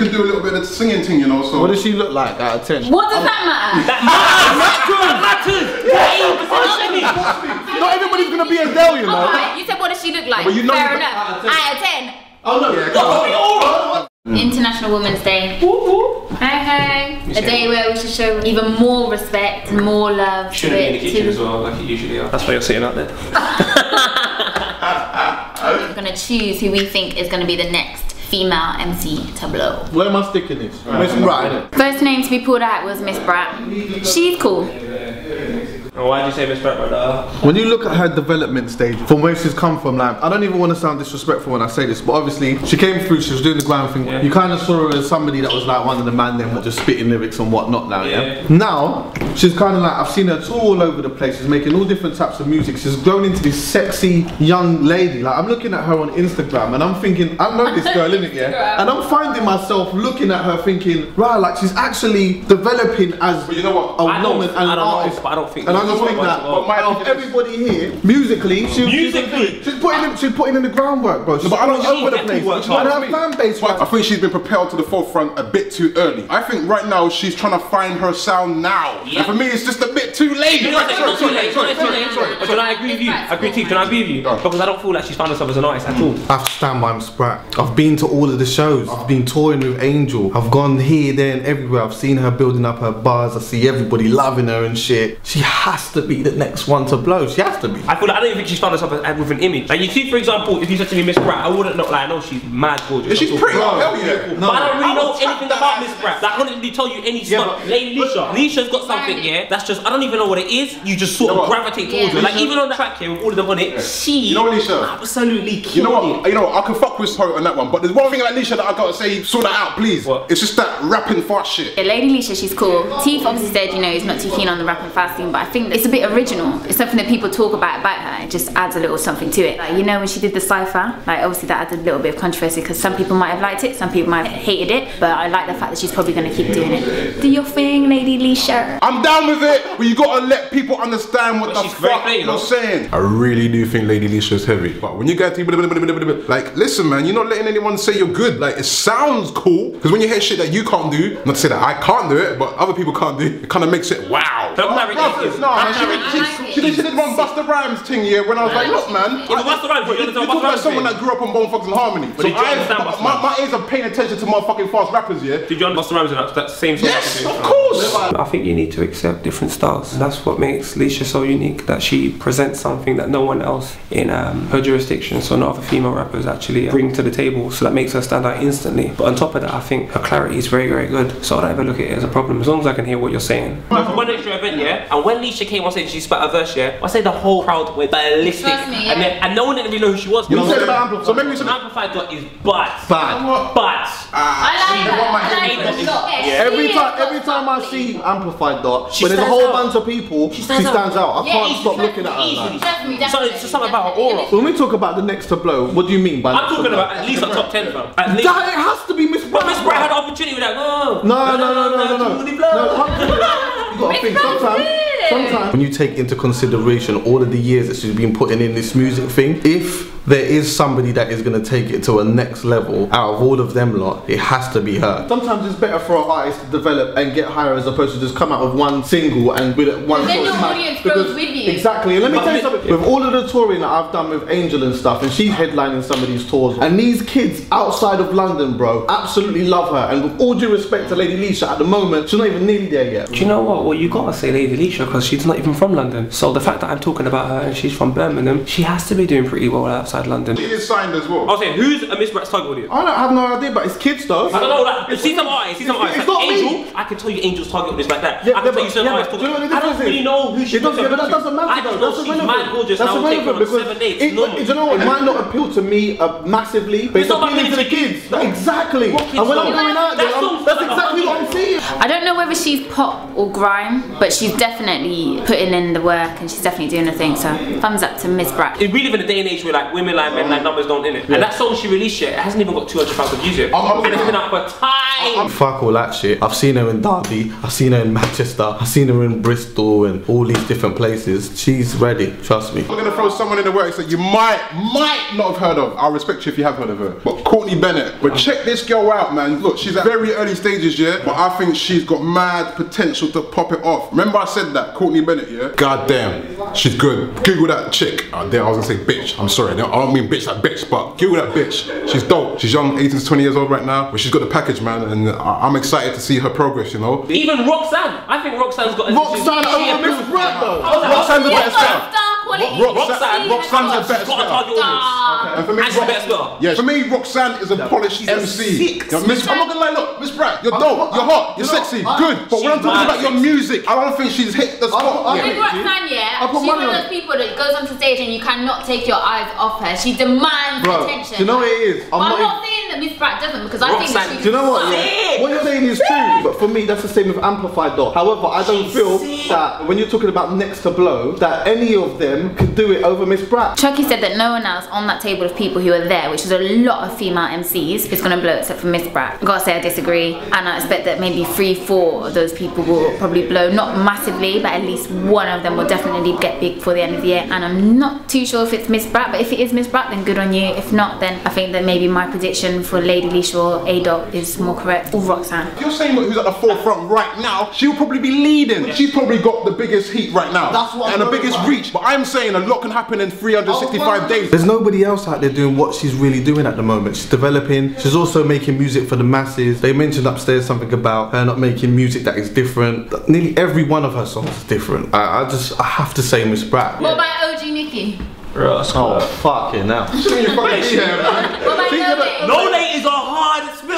can do a little bit of singing thing, you know. So what does she look like out of 10? What does that matter? That matters. Not everybody's gonna be Adele, you know. Alright, you said what does she look like? But you know Fair enough. Out of 10. Oh no. Yeah, International Women's Day. Hey, hey. A day where we should show even more respect and more love. Shouldn't be in the kitchen as well, like it usually are. That's why you're sitting out there. We're gonna choose who we think is gonna be the next female MC to blow. Where am I sticking this? Miss Bratt. First name to be pulled out was Miss Bratt. She's cool. And why did you say Miss Bratt, brother? When you look at her development stage, from where she's come from, like, I don't even want to sound disrespectful when I say this, but obviously she came through, she was doing the grind thing. Yeah. You kind of saw her as somebody that was like one of the man them, just spitting lyrics and whatnot now, yeah? Now, she's kind of like, I've seen her tour all over the place, she's making all different types of music, she's grown into this sexy young lady. Like, I'm looking at her on Instagram and I'm thinking, I know this girl, innit, yeah? And I'm finding myself looking at her thinking, right, like she's actually developing as but you know what? a woman and an artist. But I don't think. And I just think that out of everybody here, musically, she's putting in the groundwork, bro. She's but I don't all over the place. And her fan base, I think she's been propelled to the forefront a bit too early. I think right now she's trying to find her sound now. Yeah. And for me, it's just a bit too late. But can I agree with you? I agree with you. Can I agree with you? Because I don't feel like she's found herself as an artist at all. I have to stand by Miss Bratt. I've been to all of the shows. I've been touring with Angel. I've gone here, there, and everywhere. I've seen her building up her bars. I see everybody loving her and shit. She has to be the next one to blow. She has to be. I feel like I don't even think she's found herself with an image. Like you see, for example, if you said to me Miss Bratt, I wouldn't know. Like I know she's mad gorgeous. She's pretty. Hell yeah. But I don't really know anything about Miss Bratt. Like, I couldn't really tell you any stuff. Lady Leshurr. Leshurr's got something, yeah. That's just I don't even know what it is. You just sort of gravitate towards her. Like even on the track here with all of them on it, she absolutely killed it. You know what? I can fuck with her on that one. But there's one thing like Leshurr that I gotta say, sort that out, please. What? It's just that rapping fast shit. Yeah, Lady Leshurr, she's cool. Teeth obviously said, you know, he's not too keen on the rapping fast thing, but I think it's a bit original. It's something that people talk about her. It just adds a little something to it. Like, you know, when she did the cypher, like obviously that added a little bit of controversy because some people might have liked it, some people might have hated it, but I like the fact that she's probably gonna keep doing it. Do your thing, Lady Leshurr. I'm down with it, but you gotta let people understand what the fuck you're saying. I really do think Lady Leshurr's heavy, but when you get to like, listen, man, you're not letting anyone say you're good. Like, it sounds cool because when you hear shit that you can't do, not to say that I can't do it, but other people can't do, it kind of makes it wow. She did one Busta Rhymes thing here when I was like, look, man. Busta Rhymes, you're talking about someone that grew up on Bone Thugs and Harmony. So my ears are paying attention to motherfucking fast rappers, yeah. Did you understand Busta Rhymes in that same song? Yes, of course. I think you need to accept different styles. That's what makes Leshurr so unique, that she presents something that no one else in her jurisdiction, so not other female rappers, actually bring to the table, so that makes her stand out instantly. But on top of that, I think her clarity is very, very good, so I don't ever look at it as a problem, as long as I can hear what you're saying. For one extra event, yeah, and when Leshurr came on stage, she spat her verse, yeah, I say the whole crowd went ballistic, and no one didn't really know who she was. You know what I'm saying about so maybe some Amplify Dot is bad. Every time I see Amplify Dot, when there's a whole bunch of people, she stands out. I can't stop looking at her. So it's something about her aura. When we talk about the next to blow, what do you mean by I'm talking about at least a top 10, fam. At least. It has to be Miss Bratt. But Miss Bratt had the opportunity with that. No. You gotta think sometimes when you take into consideration all of the years that she's been putting in this music thing, if there is somebody that is going to take it to a next level out of all of them lot, it has to be her. Sometimes it's better for an artist to develop and get higher as opposed to just come out with one single and with one then your audience grows with you. Exactly. And let me tell you something, with all of the touring that I've done with Angel and stuff, and she's headlining some of these tours, and these kids outside of London, bro, absolutely love her. And with all due respect to Lady Leshurr, at the moment she's not even nearly there yet. Do you know what? Well, you gotta say Lady Leshurr because she's not even from London. So the fact that I'm talking about her and she's from Birmingham, she has to be doing pretty well outside London. She is signed as well. I was saying, who's a Miss Bratt's target audience? I have no idea, but it's kids though. I don't know, like, see some artists, like Angel, I can tell you Angel's target audience like that. I can tell you some artists, I don't really know who she is. Yeah, but that doesn't matter though. That's irrelevant. That's irrelevant because do you know what? It might not appeal to me massively, but it's appealing to the kids. Exactly. And when I'm going out there, that's exactly what I'm seeing. I don't know whether she's pop or grime, but she's definitely putting in the work and she's definitely doing the thing. So thumbs up to Miss Bratt. We live in a day and age where like women like men, like numbers don't in it. And that song she released yet, it hasn't even got 200,000 views yet. And it's been out for time. Fuck all that shit. I've seen her in Derby, I've seen her in Manchester, I've seen her in Bristol and all these different places. She's ready, trust me. I'm gonna throw someone in the works that you might not have heard of. I'll respect you if you have heard of her. But Courtney Bennett. But check this girl out, man. Look, she's at very early stages, yeah? But I think she's got mad potential to pop it off. Remember I said that, Courtney Bennett, yeah? God damn, she's good. Google that chick. Oh, damn, I was gonna say bitch. I'm sorry, I don't mean bitch like bitch, but Google that bitch. She's dope. She's young, 18 to 20 years old right now. But she's got the package, man. And I'm excited to see her progress, you know? Even Roxxxane. I think Roxxane's got a Roxxxane over Miss Bratt though. Roxxxane's a better star. Roxxxane's a better star. And for me, yeah, for me, Roxxxane is a polished MC. I'm not gonna lie, look, Miss Bratt, you're dope, you're hot, you're sexy, good. But when I'm talking about your music, I don't think she's hit the spot. With Roxxxane, yeah, she's one of those people that goes onto stage and you cannot take your eyes off her. She demands attention. Do you know what it is? I'm not saying that Miss Bratt doesn't, because I think that she's. Do you know what? Yeah, what you're saying is true, but for me, that's the same with Amplify Dot. However, I don't feel that when you're talking about next to blow, that any of them could do it over Miss Bratt. Chucky said that no one else on that table of people who are there, which is a lot of female MCs, is gonna blow except for Miss Bratt. I gotta say I disagree, and I expect that maybe 3-4 of those people will probably blow, not massively, but at least one of them will definitely get big before the end of the year. And I'm not too sure if it's Miss Bratt, but if it is Miss Bratt, then good on you. If not, then I think that maybe my prediction for Lady Leshurr, A-Dot, is more correct, or Roxxxane. If you're saying who's at the forefront right now, she'll probably be leading. She's probably got the biggest heat right now. That's what and the biggest reach. But I'm saying a lot can happen in 365 days. There's nobody else out there doing what she's really doing at the moment. She's developing. She's also making music for the masses. They mentioned upstairs something about her not making music that is different. Nearly every one of her songs is different. I have to say Miss Bratt. What about OG Niki? Oh, fucking hell. What about Nolay? Nolay is a hard spitter.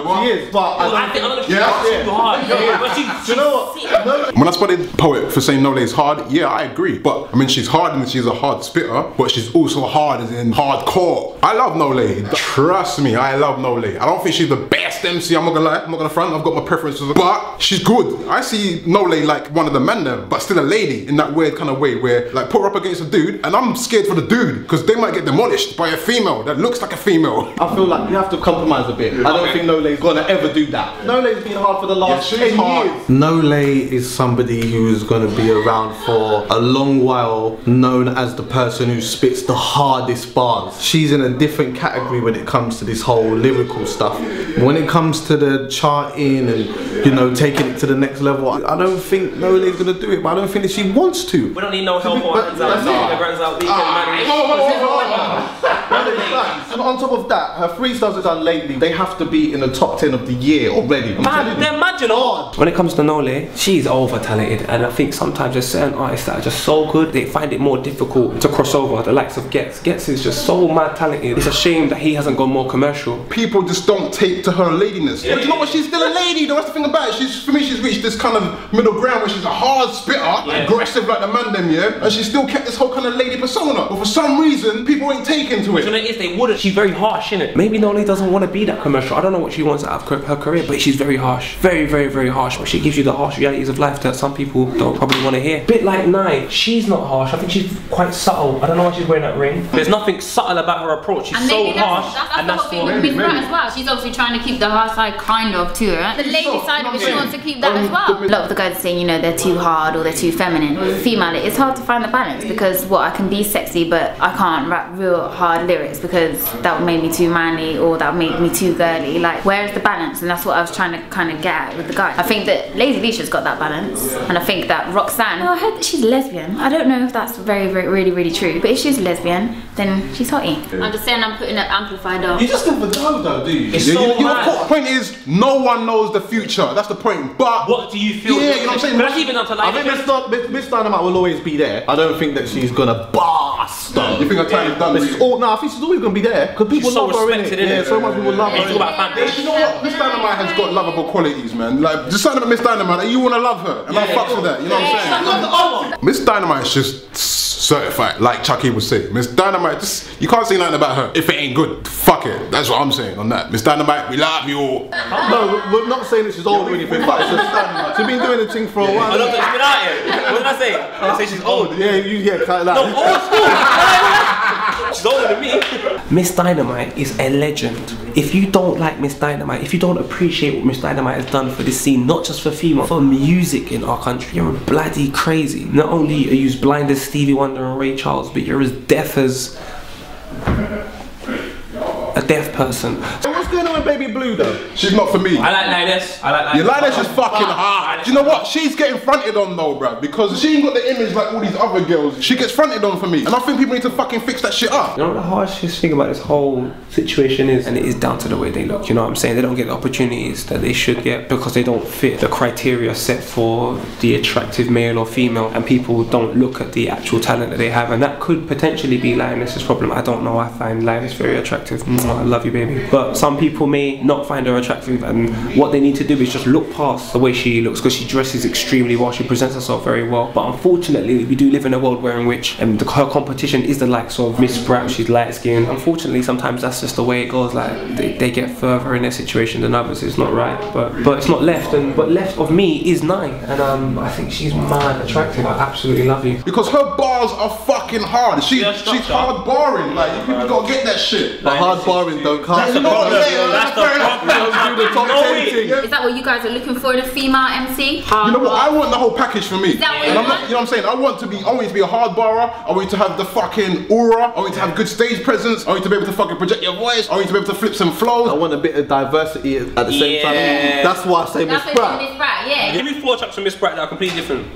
She is, but I think I'm gonna super hard. But do you know what? When I spotted Poet for saying Nolay is hard, yeah, I agree. But I mean, she's hard and she's a hard spitter, but she's also hard as in hardcore. I love Nolay. Trust me, I love Nolay. I don't think she's the best MC, I'm not gonna lie. I'm not gonna front, I've got my preferences. But she's good. I see Nolay like one of the men there, but still a lady in that weird kind of way where like put her up against a dude and I'm scared for the dude because they might get demolished by a female that looks like a female. I feel like you have to compromise a bit. I don't think Nolay's gonna ever do that. Nolay's been hard for the last 10 years. Nolay is somebody who is gonna be around for a long while, known as the person who spits the hardest bars. She's in a different category when it comes to this whole lyrical stuff. When it comes to the charting and, you know, taking it to the next level, I don't think Nolay's gonna do it, but I don't think that she wants to. We don't need no help or hands out. And on top of that, her freestyles are done lately. They have to be in the top 10 of the year already. They're marginal. When it comes to Nolay, she's over talented, and I think sometimes there's certain artists that are just so good they find it more difficult to cross over. The likes of Gets. Gets is just so mad talented. It's a shame that he hasn't gone more commercial. People just don't take to her ladiness. But you know what? She's still a lady. Though. That's the thing about it. For me, she's reached this kind of middle ground where she's a hard spitter, aggressive like the man them, yeah. And she still kept this whole kind of lady persona. But for some reason, people ain't taking to it. So if they wouldn't, she's very harsh, innit? Maybe Nolay doesn't want to be that commercial. I don't know what she wants out of her career, but she's very harsh. Very, very, very harsh. But she gives you the harsh realities of life that some people don't probably want to hear. Bit like Nyah, she's not harsh. I think she's quite subtle. I don't know why she's wearing that ring. There's nothing subtle about her approach. She's so harsh. That's the whole thing with Miss Bratt as well. She's obviously trying to keep the hard side kind of too, right? The lady side of it, she wants to keep that as well. A lot of the guys are saying, you know, they're too hard or they're too feminine. With a female, it's hard to find the balance because I can be sexy, but I can't rap real hard lyrics because that would make me too manly or that would make me too girly. Like, where is the balance? And that's what I was trying to kind of get at with the guys. I think that Lady Leshurr's got that balance, and I think that Roxxxane, I heard that she's lesbian. I don't know if that's really true, but if she's lesbian, then she's hottie. I'm just saying I'm putting up Amplify Dot. You just never know though, do you? It's so the point is, no one knows the future. That's the point. But what do you feel? Yeah, you know what I'm saying? But that's even up to like. I think Miss Dynamite will always be there. I don't think that she's gonna blast though. You think her time is done? No, I think she's always gonna be there because people love her, innit? Yeah, so much people love her. You know what? Miss Dynamite has got lovable qualities, man. Like, just something about Miss Dynamite that you wanna love her, and I fucks with that. You know what I'm saying? Miss Dynamite's just certified, like Chucky would say. Miss Dynamite, just you can't say nothing about her if it ain't good. Fuck it. That's what I'm saying on that. Miss Dynamite, we love you all. No, we're not saying that she's old or anything, but it's just Dynamite. She's been doing the thing for a while. I don't think she's been out here. What did I say? I say she's old. Yeah, kind of like. No, old school. She's older than me. Miss Dynamite is a legend. If you don't like Miss Dynamite, if you don't appreciate what Miss Dynamite has done for this scene, not just for female, for music in our country, you're bloody crazy. Not only are you as blind as Stevie Wonder and Ray Charles, but you're as deaf as a deaf person. So what's going on with Baby Blue though? She's not for me. I like Lioness. I like Lioness. Your Lioness is fucking hard. Do you know what? She's getting fronted on though, bruv, because she ain't got the image like all these other girls. She gets fronted on for me, and I think people need to fucking fix that shit up. You know what the harshest thing about this whole situation is, and it is down to the way they look. You know what I'm saying? They don't get the opportunities that they should get because they don't fit the criteria set for the attractive male or female, and people don't look at the actual talent that they have, and that could potentially be Lioness's problem. I don't know. I find Lioness very attractive. I love you, baby. But some people may not find her attractive, and what they need to do is just look past the way she looks, because she dresses extremely well, she presents herself very well. But unfortunately, we do live in a world where in which her competition is the likes of Miss Bratt. She's light skinned. Unfortunately, sometimes that's just the way it goes. Like they get further in their situation than others. It's not right, but it's not left. But left of me is Nyah, and I think she's mad attractive. I absolutely love you because her bars are fucking hard. She's hard barring. Like you people gotta get that shit. But hard barring don't count. That's the problem. That's the problem. Is that what you guys are looking for in a female MC? You know what? I want the whole package for me. Is that what you know what I'm saying? I want you to be a hard barrer. I want you to have the fucking aura. I want you to have good stage presence. I want you to be able to fucking project your voice. I want you to be able to flip some flows. I want a bit of diversity at the same time. That's why I say Miss Bratt. Miss Bratt, yeah. Give me 4 tracks from Miss Bratt that are completely different.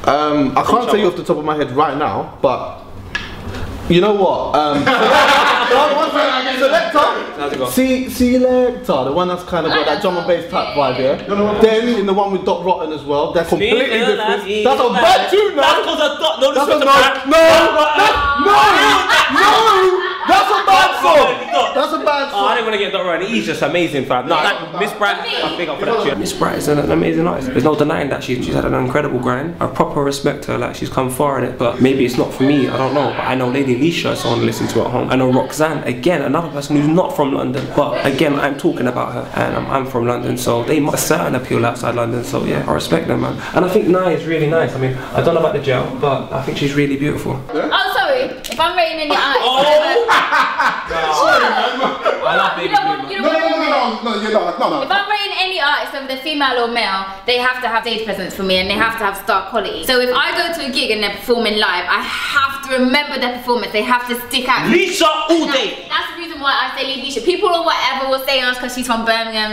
I can't tell you off the top of my head right now, but you know what? Selector, the one that's kind of got that drum and bass type vibe, yeah? Then in the one with Dot Rotten as well, that's completely different. That's a bad tune, no? That's because of Dot, no, that's a that's a bad song. That's a bad song. Oh, I didn't want to get Dot Rotten. He's just amazing, fam. No, Miss Bratt, I big up for that tune. Miss Bratt is an amazing artist. There's no denying that she's had an incredible grind. I proper respect her. Like she's come far in it, but maybe it's not for me. I don't know. But I know Lady Leshurr is someone to listen to at home. I know Roxxxane, again, another person who's not from London, but again, I'm talking about her, and I'm from London, so they must have a certain appeal outside London. So yeah, I respect them, man. And I think Nyah is really nice. I mean, I don't know about the gel, but I think she's really beautiful. Oh, sorry. If I'm rating any artists, sorry, man. I love Baby Blue. No. If I'm rating any artist, whether they're female or male, they have to have stage presence for me, and they have to have star quality. So if I go to a gig and they're performing live, I have to remember their performance. They have to stick out. Leshurr all day. That's the reason why I say Leshurr. People or whatever will say us because she's from Birmingham.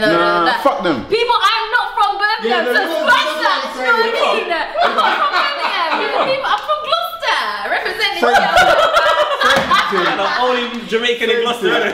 Fuck them. People, I'm not from Birmingham, so scratch that. You know what I mean? I'm not from Birmingham. I'm from Gloucester, representing I'm only Jamaican in Gloucester.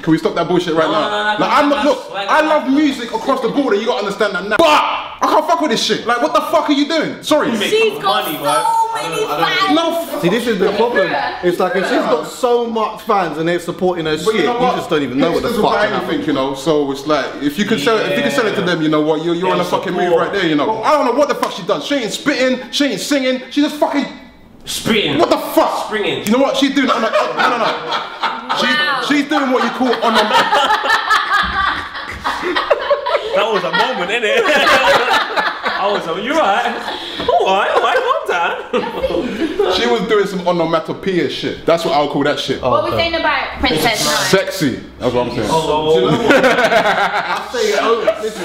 Can we stop that bullshit right now? Like, I'm not, look, I love music across the border, you gotta understand that now. But I can't fuck with this shit. Like, what the fuck are you doing? Sorry. She's got so many fans. No. See, this is the problem. It's like if she's got so much fans and they're supporting her shit, you just don't even know what the fuck. Anything, you know. So it's like if you can sell it, to them, you know what? You're on a fucking move right there, you know. I don't know what the fuck she does. She ain't spitting. She ain't singing. She just fucking. Spitting. What the fuck? Springing. You know what? She's doing on a, no. She's doing what you call on a. That was a moment, innit? You're right. Alright, calm down. She was doing some onomatopoeia shit. That's what I would call that shit. What we're saying about Princess Nyah? Sexy. That's what I'm saying. Do you know what? I say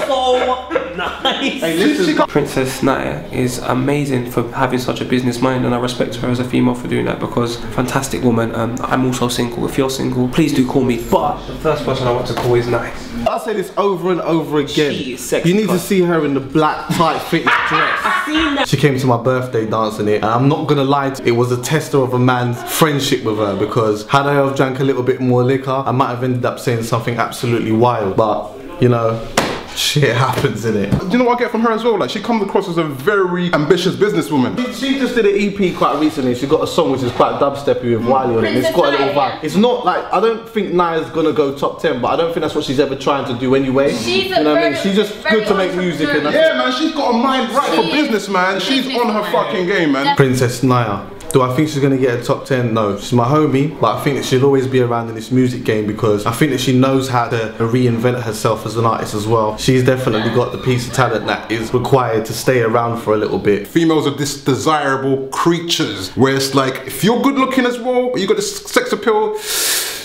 so nice. Hey, listen. Princess Nyah is amazing for having such a business mind, and I respect her as a female for doing that, because fantastic woman. I'm also single. If you're single, please do call me. But the first person I want to call is Nyah. I say this over and over again. She is sexy. You need to see her in the black tight fitted dress. I've seen that. She came to my birthday dancing it, and I'm not gonna lie to you, it was a tester of a man's friendship with her, because had I have drank a little bit more liquor, I might have ended up saying something absolutely wild. But you know, shit happens, innit? Do you know what I get from her as well? Like, she comes across as a very ambitious businesswoman. She just did an EP quite recently. She got a song which is quite dubsteppy with Wiley on it. It's got a little vibe. It's not like, I don't think Nyah's gonna go top 10, but I don't think that's what she's ever trying to do anyway. She's you know what I mean? She's just good to make music, and that's man, she's got a mind right for business, man. She's on her fucking game, man. Princess Nyah. Do I think she's gonna get a top 10? No. She's my homie, but I think that she'll always be around in this music game because I think that she knows how to reinvent herself as an artist as well. She's definitely got the piece of talent that is required to stay around for a little bit. Females are this desirable creatures where it's like, if you're good looking as well, you got this sex appeal,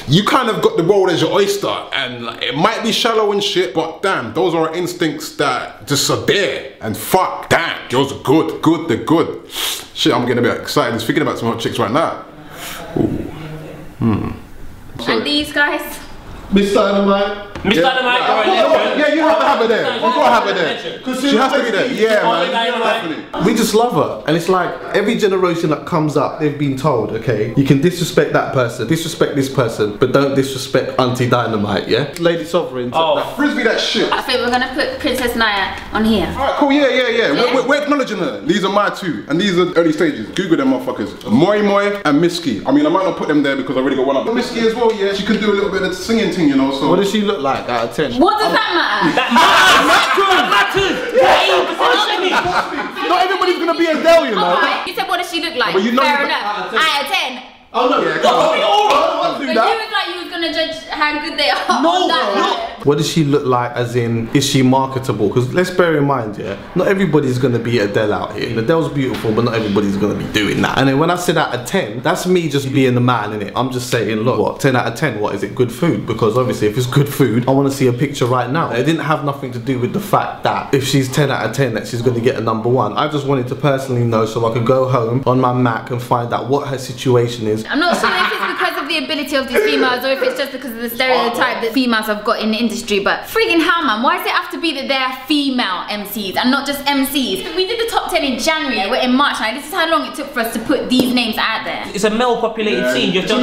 you kind of got the world as your oyster, and like, it might be shallow and shit, but damn, those are instincts that just are there. And fuck, damn, girls are good, they're good. Shit, I'm getting a bit excited just thinking about some hot chicks right now. Ooh. And these guys? Miss Dynamite. Miss Dynamite, you're a legend. Yeah, you have to have her there. You gotta have her there. She has to be there. Yeah, man. Definitely. We just love her, and it's like every generation that comes up, they've been told, okay, you can disrespect that person, disrespect this person, but don't disrespect Auntie Dynamite, yeah? Lady Sovereign. Frisbee that shit. I think we're gonna put Princess Nyah on here. Alright, cool, yeah. We're acknowledging her. These are my two, and these are early stages. Google them motherfuckers. Moi and Miski. I mean, I might not put them there because I already got one up. But Miski as well, yeah, she can do a little bit of the singing thing, you know, so. What does she look like out of 10? What does that matter? That matters! Not everybody's gonna be Adele, you know. Alright, you said what does she look like? But you know fair enough. Out of 10. Oh no, yeah, But you was like you was gonna judge how good they are. No. What does she look like, as in, is she marketable? Because let's bear in mind, yeah, not everybody's gonna be Adele out here. Adele's beautiful, but not everybody's gonna be doing that. And then when I said out of 10, that's me just being the man, innit? I'm just saying, look, what, 10 out of 10, what, is it good food? Because obviously if it's good food, I wanna see a picture right now. It didn't have nothing to do with the fact that if she's 10 out of 10, that she's gonna get a #1. I just wanted to personally know so I could go home on my Mac and find out what her situation is. I'm not sure if it's because of the ability of these females or if it's just because of the stereotype that females have got in the industry, but friggin' hell, man, why does it have to be that they're female MCs and not just MCs? We did the top 10 in January, we're in March now. This is how long it took for us to put these names out there. It's a male-populated scene. It's much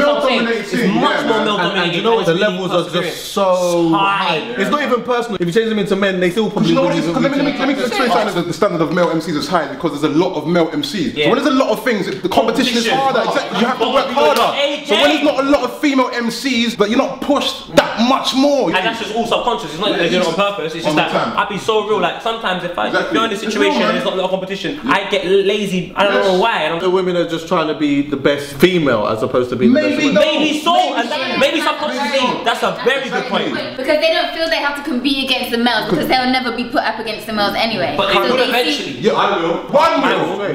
more male-dominated. And you know what, the levels are just so high. It's not even personal. If you change them into men, they still probably. You know what it is? Let me explain something. The standard of male MCs is high because there's a lot of male MCs. So when there's a lot of things, the competition is harder. Exactly. You have to work harder. So when there's not a lot of female MCs, but you're not pushed that much more. And that's just all subconscious. It's not that they're doing it on purpose. It's just that I'd be so real. Like sometimes if you're in a situation and there's not a lot of competition, I get lazy. I don't know why. The women are just trying to be the best female as opposed to being the best women. Maybe so. Maybe subconsciously. That's a very good point. Because they don't feel they have to compete against the males because they'll never be put up against the males anyway. But they will eventually. Yeah, I will.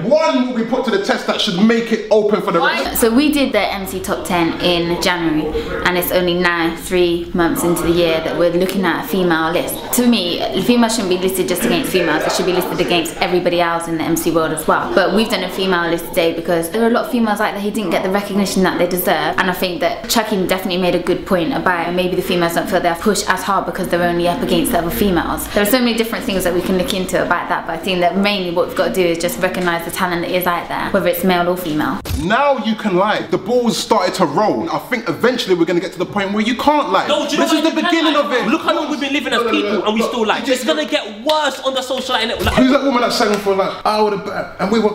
One will be put to the test that should make it open for the rest. So we did the MC Top 10 in January, and it's only now 3 months into the year that we're looking at a female list. To me, females shouldn't be listed just against females, it should be listed against everybody else in the MC world as well. But we've done a female list today because there are a lot of females out there who didn't get the recognition that they deserve, and I think that Chucky definitely made a good point about maybe the females don't feel they're pushed as hard because they're only up against the other females. There are so many different things that we can look into about that, but I think that mainly what we've got to do is just recognise the talent that is out there, whether it's male or female. Now you can lie. The ball's started to roll. I think eventually we're going to get to the point where you can't lie. No, this is the beginning of it. Look how long we've been living as people and we still lie. It's going to get worse on the social network. Like, who's that woman that sang for like, I would have, and we were,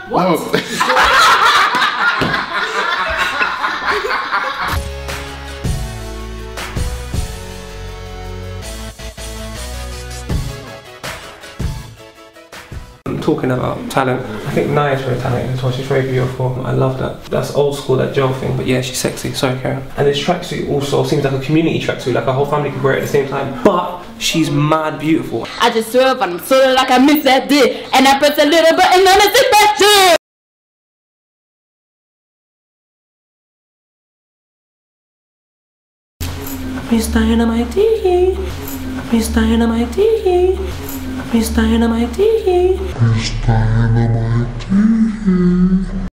what? Talking about talent, I think Nyah is very talented as well. She's very beautiful. I love that. That's old school, that gel thing. But yeah, she's sexy. Sorry, Karen. And this tracksuit also seems like a community tracksuit, like a whole family could wear it at the same time. But she's mad beautiful. I just swerve and I'm sort of like I miss that dick, and I press a little button on a zip back dick. Miss Dynamite, Miss Dynamite, Miss Dynamite, Miss Dynamite.